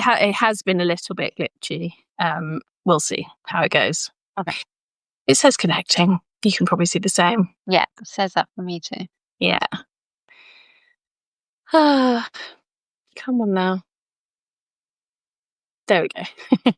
it has been a little bit glitchy. We'll see how it goes. Okay. It says connecting. You can probably see the same. Yeah, it says that for me too. Yeah. Come on now. There we go.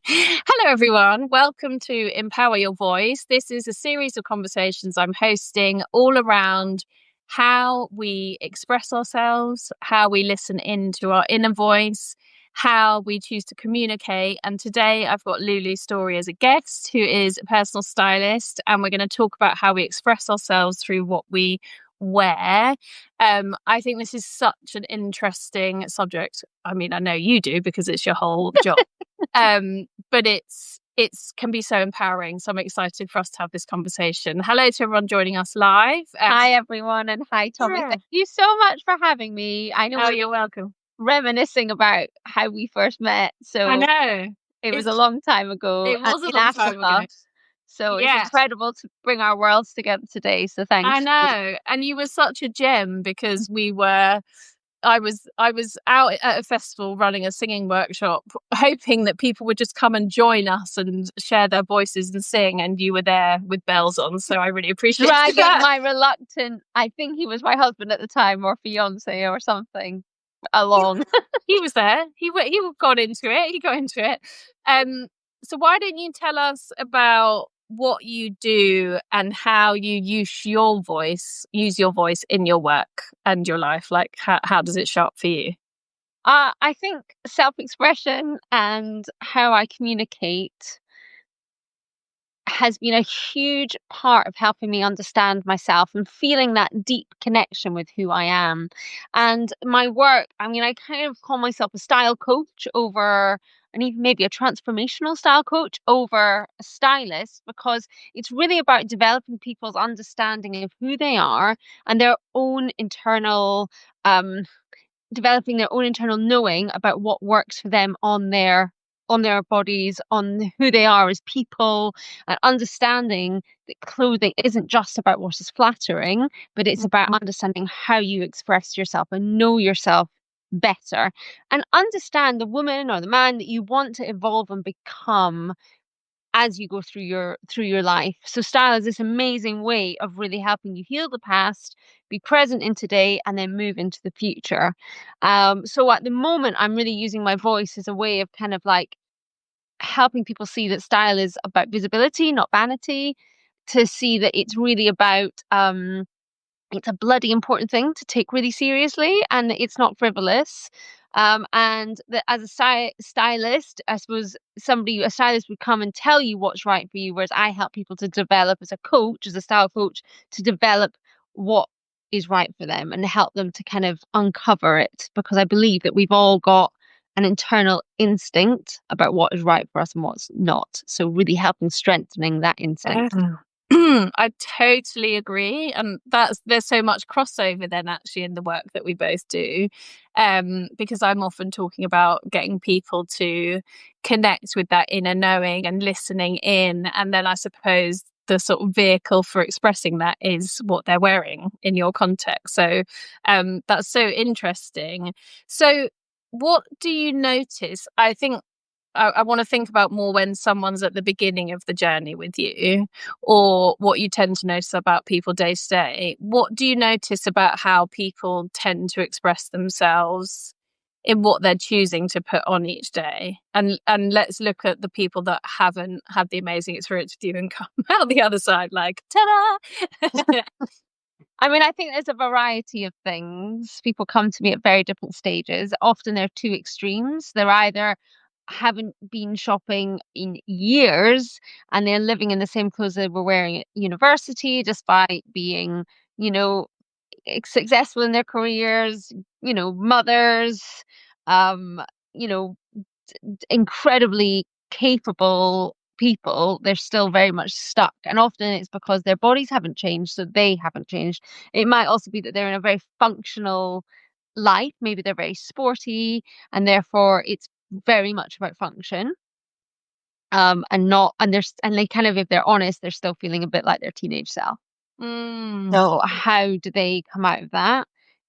Hello, everyone. Welcome to Empower Your Voice. This is a series of conversations I'm hosting all around how we express ourselves, how we listen into our inner voice, how we choose to communicate. And today I've got LouLou Storey as a guest, who is a personal stylist, and we're going to talk about how we express ourselves through what we wear. I think this is such an interesting subject. I mean, I know you do because it's your whole job. But it's can be so empowering. So I'm excited for us to have this conversation. Hello to everyone joining us live. Hi everyone, and hi Tommy. Yeah. Thank you so much for having me. I know you're welcome. Reminiscing about how we first met. So I know it was a long time ago. It was a in long time ago. So it's incredible to bring our worlds together today. So thanks. I know, and you were such a gem because I was out at a festival running a singing workshop, hoping that people would just come and join us and share their voices and sing, and you were there with bells on, so I really appreciate that. Dragging my reluctant, I think he was my husband at the time, or fiance or something, along. He was there. He got into it. He got into it. So why don't you tell us about what you do and how you use your voice in your work and your life? Like, how does it show up for you? I think self-expression and how I communicate has been a huge part of helping me understand myself and feeling that deep connection with who I am. And my work, I mean, I kind of call myself a style coach over, and even maybe a transformational style coach over a stylist, because it's really about developing people's understanding of who they are and their own internal, developing their own internal knowing about what works for them on their bodies, on who they are as people, and understanding that clothing isn't just about what is flattering, but it's about understanding how you express yourself and know yourself better, and understand the woman or the man that you want to evolve and become as you go through your life. So style is this amazing way of really helping you heal the past, be present in today, and then move into the future. So at the moment, I'm really using my voice as a way of kind of like helping people see that style is about visibility, not vanity, to see that it's really about it's a bloody important thing to take really seriously, and it's not frivolous. And that as a stylist, I suppose a stylist would come and tell you what's right for you, whereas I help people to develop as a coach, as a style coach, to develop what is right for them and help them to kind of uncover it, because I believe that we've all got an internal instinct about what is right for us and what's not. So really helping strengthening that instinct. I totally agree, and there's so much crossover then actually in the work that we both do, because I'm often talking about getting people to connect with that inner knowing and listening in, and then I suppose the sort of vehicle for expressing that is what they're wearing in your context. So that's so interesting. So what do you notice? I think I want to think about more when someone's at the beginning of the journey with you, or what you tend to notice about people day to day. What do you notice about how people tend to express themselves in what they're choosing to put on each day? And let's look at the people that haven't had the amazing experience with you and come out the other side like, ta-da! I mean, I think there's a variety of things. People come to me at very different stages. Often they're two extremes. They're either haven't been shopping in years and they're living in the same clothes they were wearing at university, despite being, successful in their careers, mothers, um, you know, incredibly capable people. They're still very much stuck, and often it's because their bodies haven't changed, so they haven't changed. It might also be that they're in a very functional life. Maybe they're very sporty, and therefore it's very much about function. And they kind of, if they're honest, they're still feeling a bit like their teenage self. So how do they come out of that?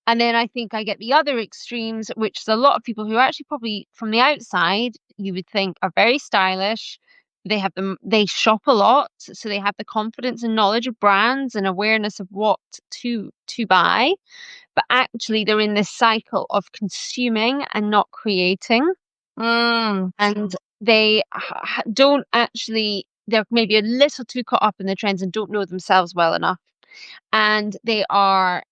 And then I think I get the other extremes, which is a lot of people who actually probably from the outside you would think are very stylish. They shop a lot, so they have the confidence and knowledge of brands and awareness of what to buy. But actually they're in this cycle of consuming and not creating. Mm, And they don't actually, they're maybe a little too caught up in the trends and don't know themselves well enough. And they are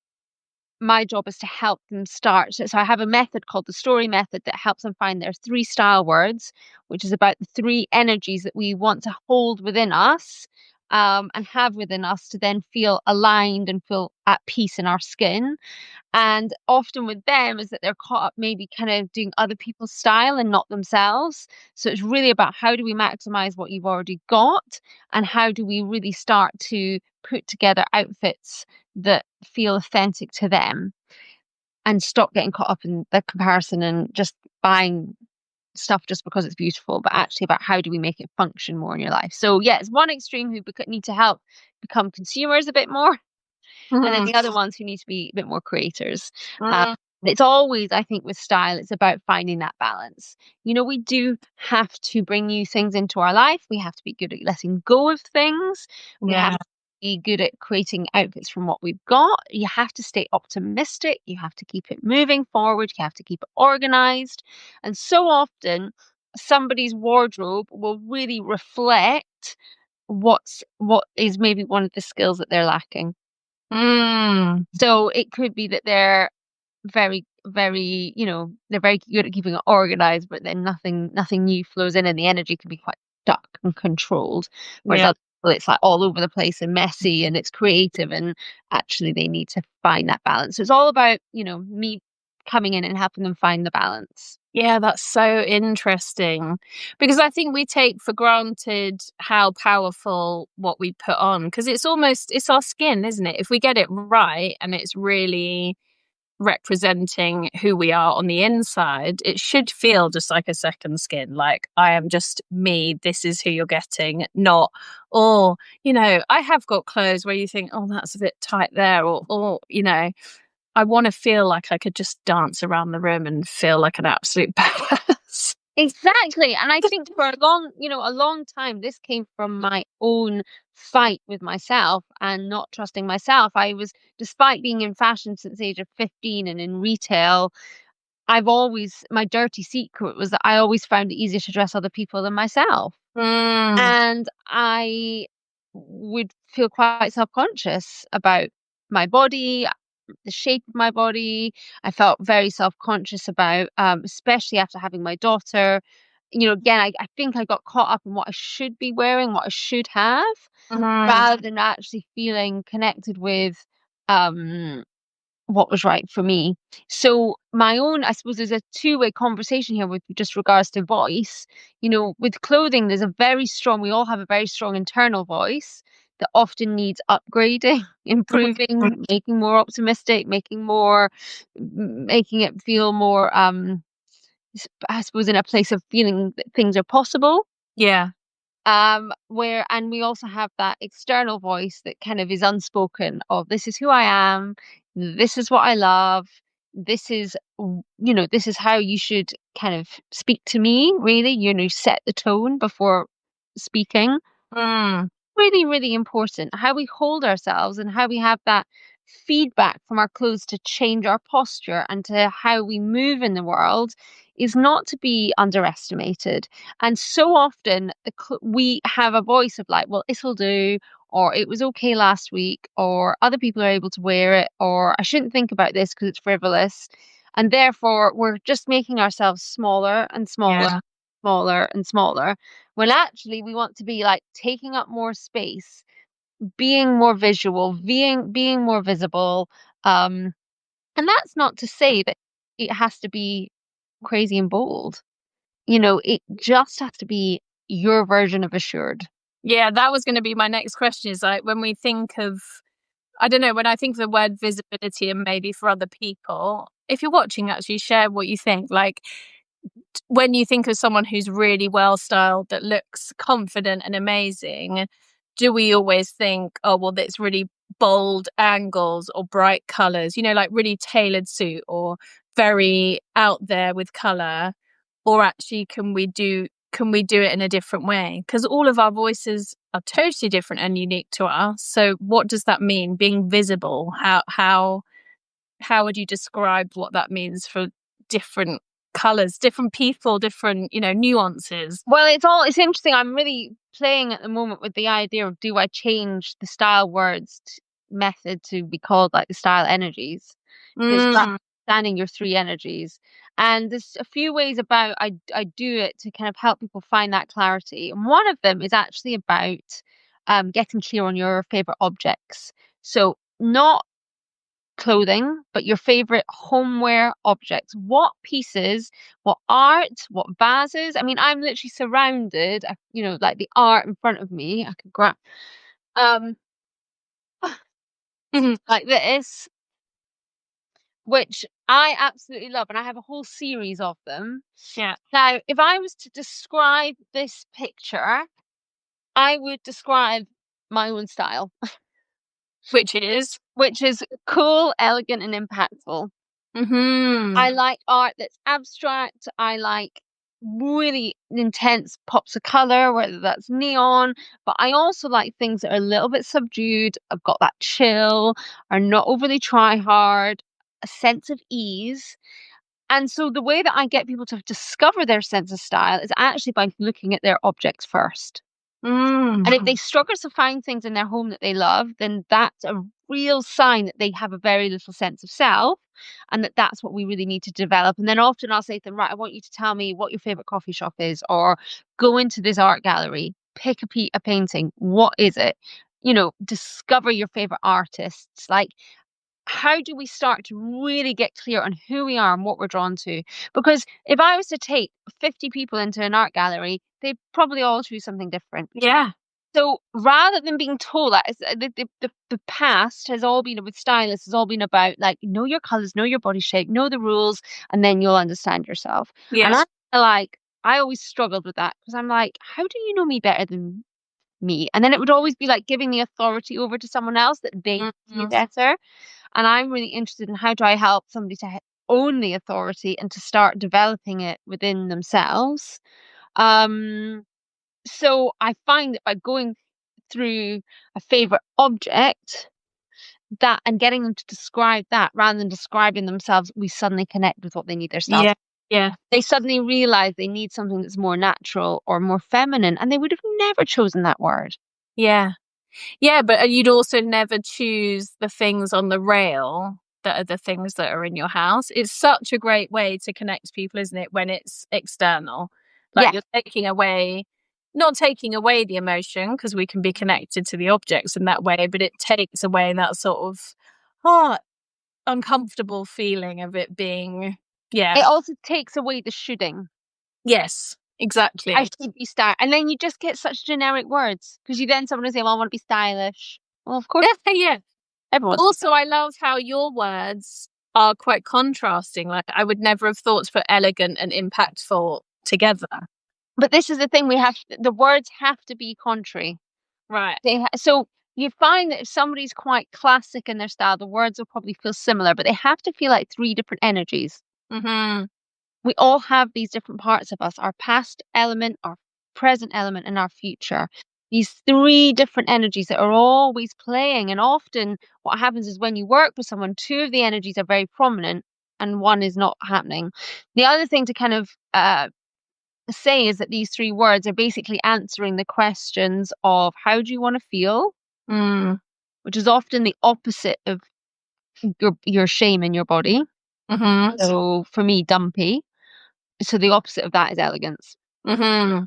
my job is to help them start. So I have a method called the story method that helps them find their three style words, which is about the three energies that we want to hold within us, and have within us to then feel aligned and feel at peace in our skin. And often with them is that they're caught up maybe kind of doing other people's style and not themselves. So it's really about how do we maximize what you've already got and how do we really start to put together outfits that feel authentic to them and stop getting caught up in the comparison and just buying stuff just because it's beautiful, but actually about how do we make it function more in your life. So yeah, it's one extreme who need to help become consumers a bit more, and then mm, the other ones who need to be a bit more creators. Um, mm, it's always, I think, with style, it's about finding that balance. We do have to bring new things into our life. We have to be good at letting go of things. We have yeah. to be good at creating outfits from what we've got. You have to stay optimistic. You have to keep it moving forward. You have to keep it organized. And so often, somebody's wardrobe will really reflect what is maybe one of the skills that they're lacking. Mm, So it could be that they're very, very, they're very good at keeping it organized, but then nothing new flows in, and the energy can be quite stuck and controlled. Whereas yeah. other people, it's like all over the place and messy, and it's creative, and actually they need to find that balance. So it's all about, me coming in and helping them find the balance. Yeah, that's so interesting because I think we take for granted how powerful what we put on because it's our skin, isn't it? If we get it right and it's really representing who we are on the inside, it should feel just like a second skin. Like, I am just me. This is who you're getting, not, oh, I have got clothes where you think, oh, that's a bit tight there, or, I want to feel like I could just dance around the room and feel like an absolute badass. Exactly. And I think for a long time, this came from my own fight with myself and not trusting myself. Despite being in fashion since the age of 15 and in retail, my dirty secret was that I always found it easier to dress other people than myself. Mm, And I would feel quite self-conscious about my body, the shape of my body. I felt very self-conscious about, especially after having my daughter. Again, I think I got caught up in what I should be wearing, what I should have, mm, rather than actually feeling connected with, um, what was right for me. So I suppose there's a two-way conversation here with just regards to voice. With clothing, we all have a very strong internal voice that often needs upgrading, mm. improving, making more optimistic, making it feel more, I suppose, in a place of feeling that things are possible. Yeah. And we also have that external voice that kind of is unspoken of this is who I am, this is what I love, this is how you should kind of speak to me, really, set the tone before speaking. Mm, Really, really important how we hold ourselves and how we have that feedback from our clothes to change our posture and to how we move in the world is not to be underestimated. And so often we have a voice of like, well, it'll do, or it was okay last week, or other people are able to wear it, or I shouldn't think about this because it's frivolous. And therefore, we're just making ourselves smaller and smaller, yeah. smaller and smaller, when actually we want to be like taking up more space, being more visual, being more visible. Um, and that's not to say that it has to be crazy and bold. It just has to be your version of assured. Yeah, that was going to be my next question is like when we think of, I don't know, when I think of the word visibility and maybe for other people, if you're watching, actually share what you think. Like, when you think of someone who's really well styled, that looks confident and amazing, do we always think, oh, well, that's really bold angles or bright colors, like really tailored suit or very out there with color, or actually can we do it in a different way? Because all of our voices are totally different and unique to us. So what does that mean? Being visible, how would you describe what that means for different colors, different people, different, nuances? Well, it's interesting. I'm really playing at the moment with the idea of, do I change the style words method to be called like the style energies? Because Mm, understanding your three energies. And there's a few ways about I do it to kind of help people find that clarity. And one of them is actually about getting clear on your favorite objects. So not clothing, but your favorite homeware objects. What pieces, what art, what vases? I mean, I'm literally surrounded, like the art in front of me. I could grab um mhm, like this, which I absolutely love, and I have a whole series of them. yeah, Now, if I was to describe this picture, I would describe my own style, which is. which is cool, elegant, and impactful. Hmm. I like art that's abstract. I like really intense pops of color, whether that's neon, but I also like things that are a little bit subdued. I've got that chill, are not overly try hard, a sense of ease. And so the way that I get people to discover their sense of style is actually by looking at their objects first. And if they struggle to find things in their home that they love, then that's a real sign that they have a very little sense of self, and that's what we really need to develop. And then often I'll say to them, right, I want you to tell me what your favorite coffee shop is, or go into this art gallery, pick a painting. What is it? Discover your favorite artists. Like, how do we start to really get clear on who we are and what we're drawn to? Because if I was to take 50 people into an art gallery, they'd probably all choose something different. Yeah. So rather than being told that, the past has all been with stylists, has all been about like, know your colors, know your body shape, know the rules, and then you'll understand yourself. And Yes. I feel like I always struggled with that because I'm like, how do you know me better than me? And then it would always be like giving the authority over to someone else that they know me Mhm. better. And I'm really interested in how do I help somebody to own the authority and to start developing it within themselves. Um, so I find that by going through a favorite object that and getting them to describe that rather than describing themselves, we suddenly connect with what they need themselves. Yeah. Yeah. They suddenly realize they need something that's more natural or more feminine, and they would have never chosen that word. Yeah. Yeah, but you'd also never choose the things on the rail that are the things that are in your house. It's such a great way to connect people, isn't it, when it's external? Like Yeah. you're not taking away the emotion because we can be connected to the objects in that way, but it takes away that sort of oh, uncomfortable feeling of it being, yeah, It also takes away the shoulding. yes, I exactly. should be style, and then you just get such generic words because you then someone will say, "Well, I want to be stylish." Well, of course, Yeah. everyone But wants to be also, stylish. I love how your words are quite contrasting. Like, I would never have thought to put elegant and impactful together. But this is the thing: the words have to be contrary. Right. So you find that if somebody's quite classic in their style, the words will probably feel similar, but they have to feel like three different energies. Hmm. We all have these different parts of us, our past element, our present element, and our future. These three different energies that are always playing. And often what happens is when you work with someone, two of the energies are very prominent and one is not happening. The other thing to kind of say is that these three words are basically answering the questions of how do you want to feel, Mm. which is often the opposite of your shame in your body. Hmm. So for me, dumpy. So the opposite of that is elegance. Hmm.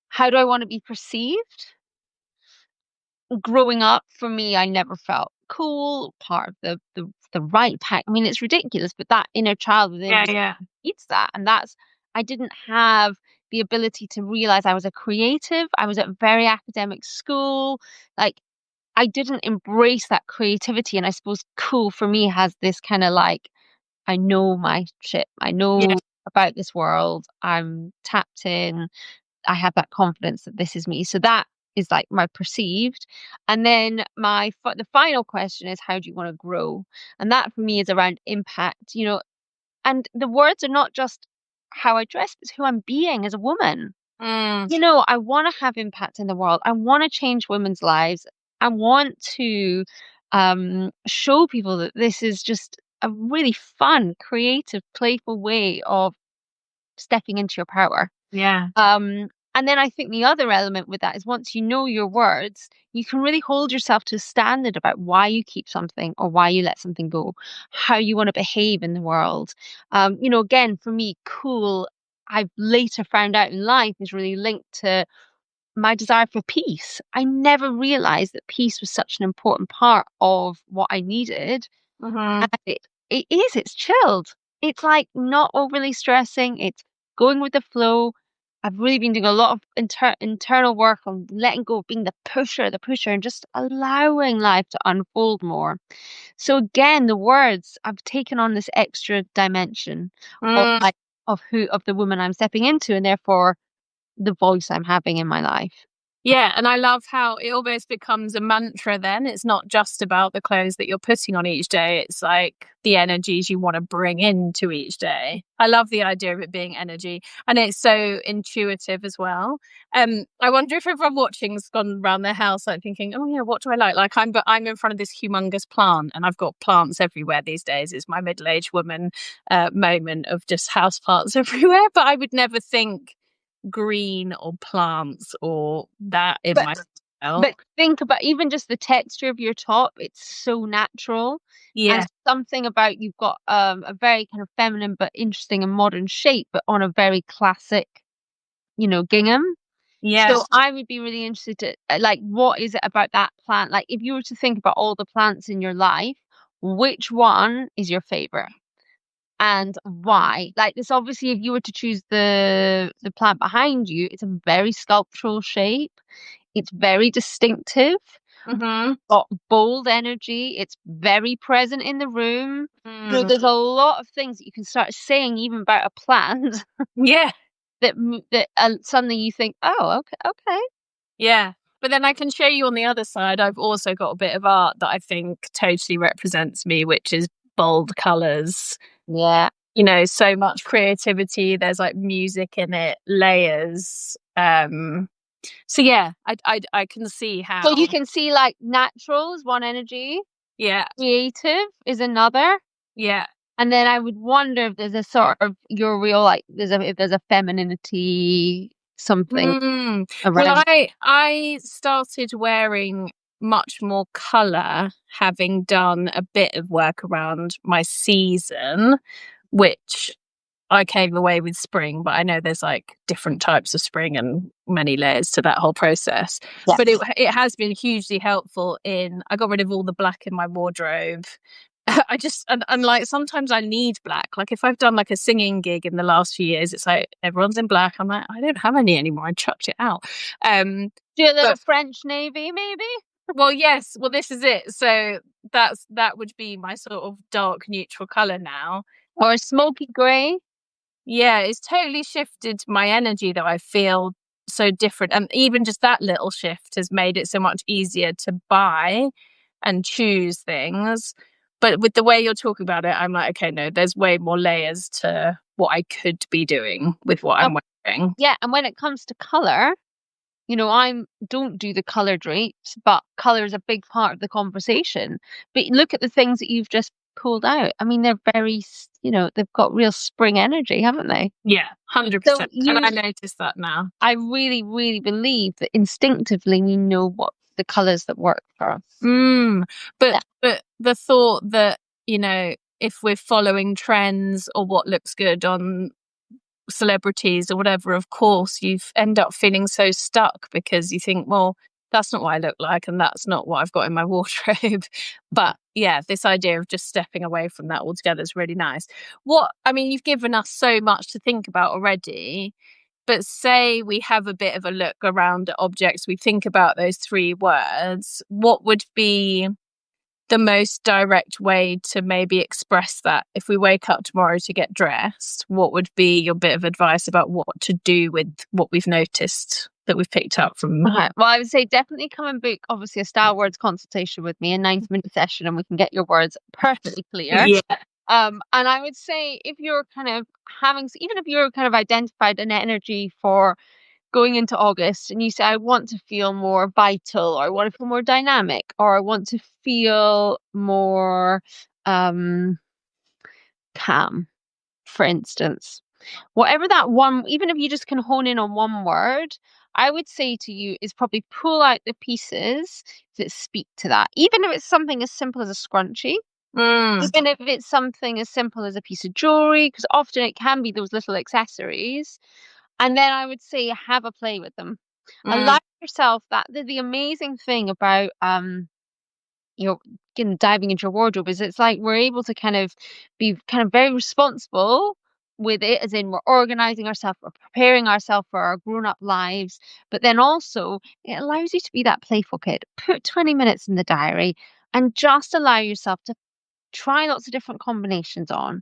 How do I want to be perceived? Growing up, for me, I never felt cool, part of the right pack. I mean, it's ridiculous, but that inner child within Yeah, me yeah. needs that. And I didn't have the ability to realize I was a creative. I was at a very academic school. Like, I didn't embrace that creativity. And I suppose cool for me has this kind of like, I know my shit. I Yeah. know about this world. I'm tapped in. I have that confidence that this is me. So that is like my perceived. And then the final question is, how do you want to grow? And that for me is around impact, and the words are not just how I dress, but it's who I'm being as a woman. Mm, I want to have impact in the world. I want to change women's lives. I want to show people that this is just a really fun, creative, playful way of stepping into your power. yeah. And then I think the other element with that is, once you know your words, you can really hold yourself to a standard about why you keep something or why you let something go, how you want to behave in the world. Again, for me, cool, I've later found out in life, is really linked to my desire for peace. I never realized that peace was such an important part of what I needed. Hmm. And it's chilled. It's like not overly stressing. It's going with the flow. I've really been doing a lot of internal work on letting go of being the pusher, and just allowing life to unfold more. So again, the words, I've taken on this extra dimension of Mm. like of the woman I'm stepping into, and therefore the voice I'm having in my life. Yeah, and I love how it almost becomes a mantra then. It's not just about the clothes that you're putting on each day, it's like the energies you want to bring into each day. I love the idea of it being energy, and it's so intuitive as well. I wonder if everyone watching's gone around their house like thinking, "Oh yeah, what do I like?" Like but I'm in front of this humongous plant, and I've got plants everywhere these days. It's my middle-aged woman moment of just house plants everywhere, but I would never think green or plants or that in But my style. But think about even just the texture of your top, it's so natural. And Yeah. something about, you've got a very kind of feminine but interesting and modern shape, but on a very classic, gingham. Yeah. So I would be really interested to like, what is it about that plant? Like, if you were to think about all the plants in your life, which one is your favorite? And why? Like, this, obviously, if you were to choose the plant behind you, it's a very sculptural shape. It's very distinctive, Mm-hmm. got bold energy. It's very present in the room. Mm. There's a lot of things that you can start saying even about a plant Yeah. that suddenly you think, oh, okay, okay. Yeah. But then I can show you on the other side, I've also got a bit of art that I think totally represents me, which is bold colours. Yeah. So much creativity. There's like music in it, layers. So yeah, I can see So you how. can see, like, natural is one energy, Yeah. creative is another. Yeah. And then I would wonder if there's a sort of your real, like, if there's a femininity something Mm. Well, around. I started wearing much more colour, having done a bit of work around my season, which I came away with spring, but I know there's like different types of spring and many layers to that whole process. Yeah. But it has been hugely helpful in I got rid of all the black in my wardrobe. I just and like sometimes I need black. Like if I've done like a singing gig in the last few years, it's like everyone's in black. I'm like, I don't have any anymore. I chucked it out. Do a little But French navy, maybe, well, yes, well this is it. So that would be my sort of dark neutral color now. or a smoky grey. Yeah, it's totally shifted my energy that I feel so different. And even just that little shift has made it so much easier to buy and choose things. But with the way you're talking about it, I'm like, okay, no, there's way more layers to what I could be doing with what Um, I'm wearing. yeah, and when it comes to color, I don't do the color drapes, but color is a big part of the conversation. But look at the things that you've just pulled out. I mean, they're very, they've got real spring energy, haven't they? Yeah, So 100%. And I notice that now. I really, really believe that instinctively we know what the colors that work for us. Mm, Yeah. but the thought that, if we're following trends or what looks good on celebrities or whatever, of course you end up feeling so stuck because you think, well, that's not what I look like and that's not what I've got in my wardrobe. But yeah, this idea of just stepping away from that altogether is really nice. You've given us so much to think about already, but say we have a bit of a look around at objects, we think about those three words, what would be the most direct way to maybe express that? If we wake up tomorrow to get dressed, what would be your bit of advice about what to do with what we've noticed? that we've picked up from. Okay. Well, I would say definitely come and book, obviously, a style words consultation with me, a 90-minute session, and we can get your words perfectly clear. Yeah. And I would say if you're kind of even if you're kind of identified an energy for going into August and you say, I want to feel more vital, or I want to feel more dynamic, or I want to feel more calm, for instance. Whatever that one, even if you just can hone in on one word, I would say to you is probably pull out the pieces that speak to that. Even if it's something as simple as a scrunchie, Mm, even if it's something as simple as a piece of jewelry, because often it can be those little accessories. And then I would say have a play with them. mm, Allow yourself that the amazing thing about you know, diving into your wardrobe is it's like we're able to kind of be kind of very responsible with it, as in we're organizing ourselves, we're preparing ourselves for our grown-up lives, but then also it allows you to be that playful kid. Put 20 minutes in the diary and just allow yourself to try lots of different combinations on,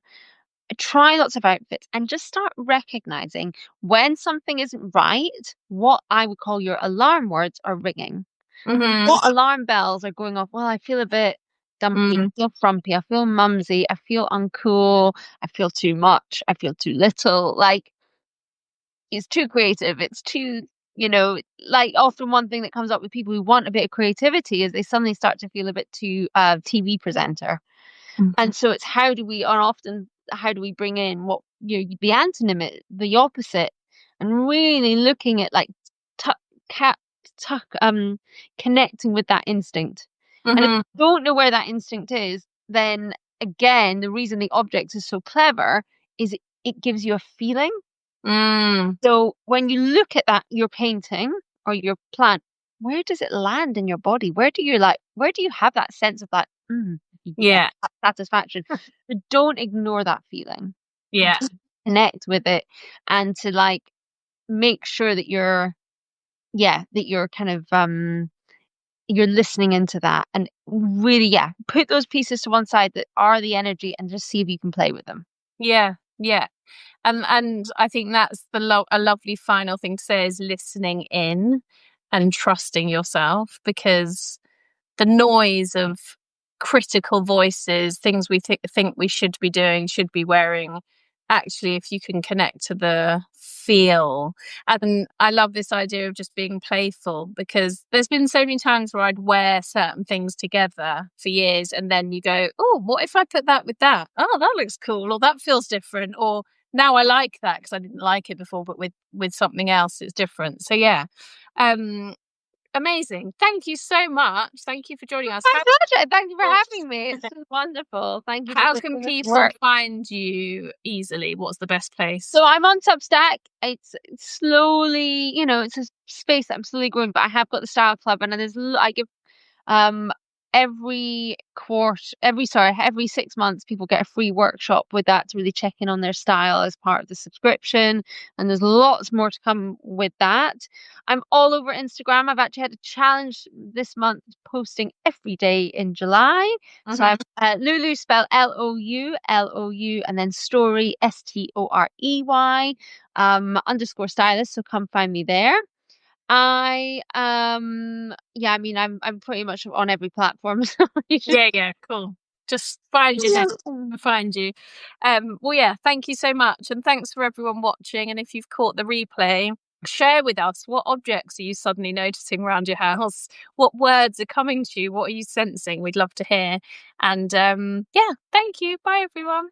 try lots of outfits, and just start recognizing when something isn't right, what I would call your alarm words are ringing. mm-hmm, What alarm bells are going off? Well, I feel a bit dumpy, I mm, feel frumpy, I feel mumsy, I feel uncool, I feel too much, I feel too little. Like, it's too creative, it's too, like often one thing that comes up with people who want a bit of creativity is they suddenly start to feel a bit too TV presenter. And so it's how do we bring in what the antonym, the opposite, and really looking at like tuck, cat, tuck, connecting with that instinct. And if mm-hmm, you don't know where that instinct is, then again, the reason the object is so clever is it gives you a feeling. mm, So when you look at that, your painting or your plant, where does it land in your body? Where do you have that sense of that, yeah, yeah, that satisfaction? But don't ignore that feeling. yeah, Just connect with it and to like make sure that you're kind of you're listening into that and really, yeah, put those pieces to one side that are the energy and just see if you can play with them. yeah, yeah. And I think that's a lovely final thing to say is listening in and trusting yourself, because the noise of critical voices, things we think we should be doing, should be wearing. Actually, if you can connect to the feel. And I love this idea of just being playful, because there's been so many times where I'd wear certain things together for years and then you go, oh, what if I put that with that? Oh, that looks cool, or that feels different, or now I like that because I didn't like it before, but with something else it's different. So yeah. um Amazing. Thank you so much. Thank you for joining us. My pleasure. Thank you for having me. It's been wonderful. Thank you for How can putting this people work. find you easily? What's the best place? So I'm on Substack. It's slowly, it's a space that I'm slowly growing, but I have got the Style Club, and I give um every 6 months people get a free workshop with that to really check in on their style as part of the subscription, and there's lots more to come with that. I'm all over Instagram. I've actually had a challenge this month posting every day in July. So Mhm. I'm Lulu, spelled LOULOU, and then Story, STOREY, underscore stylist, so come find me there. Yeah, I mean, I'm pretty much on every platform, so you just Yeah, yeah, cool. Just find your name and find you. Well, yeah, thank you so much. And thanks for everyone watching. And if you've caught the replay, share with us, what objects are you suddenly noticing around your house? What words are coming to you? What are you sensing? We'd love to hear. And yeah, thank you. Bye, everyone.